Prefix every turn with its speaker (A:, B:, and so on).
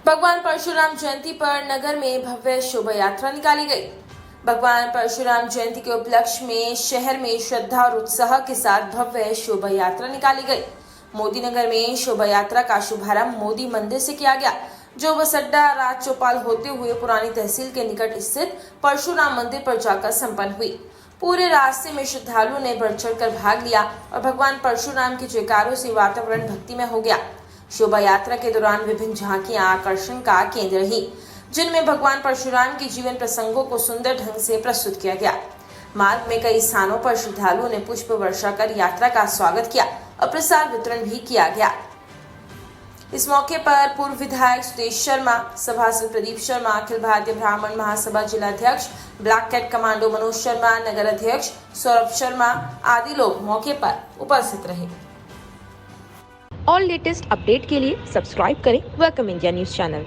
A: भगवान परशुराम जयंती पर नगर में भव्य शोभा यात्रा निकाली गई। भगवान परशुराम जयंती के उपलक्ष्य में शहर में श्रद्धा और उत्साह के साथ भव्य शोभा यात्रा निकाली गई। मोदी नगर में शोभा यात्रा का शुभारंभ मोदी मंदिर से किया गया, जो बस अड्डा राज चौपाल होते हुए पुरानी तहसील के निकट स्थित परशुराम मंदिर पर जाकर संपन्न हुई। पूरे रास्ते में श्रद्धालुओं ने बढ़ चढ़कर भाग लिया और भगवान परशुराम के जयकारों से वातावरण भक्तिमय हो गया। शोभा यात्रा के दौरान विभिन्न झांकियां आकर्षण का केंद्र रही, जिनमें भगवान परशुराम के जीवन प्रसंगों को सुंदर ढंग से प्रस्तुत किया गया। मार्ग में कई स्थानों पर श्रद्धालुओं ने पुष्प वर्षा कर यात्रा का स्वागत किया और प्रसाद वितरण भी किया गया। इस मौके पर पूर्व विधायक सुदेश शर्मा, सभासद प्रदीप शर्मा, अखिल भारतीय ब्राह्मण महासभा जिलाध्यक्ष black cat commando Manoj Sharma, नगर अध्यक्ष सौरभ शर्मा आदि लोग मौके पर उपस्थित रहे।
B: और लेटेस्ट अपडेट के लिए सब्सक्राइब करें वेलकम इंडिया न्यूज चैनल।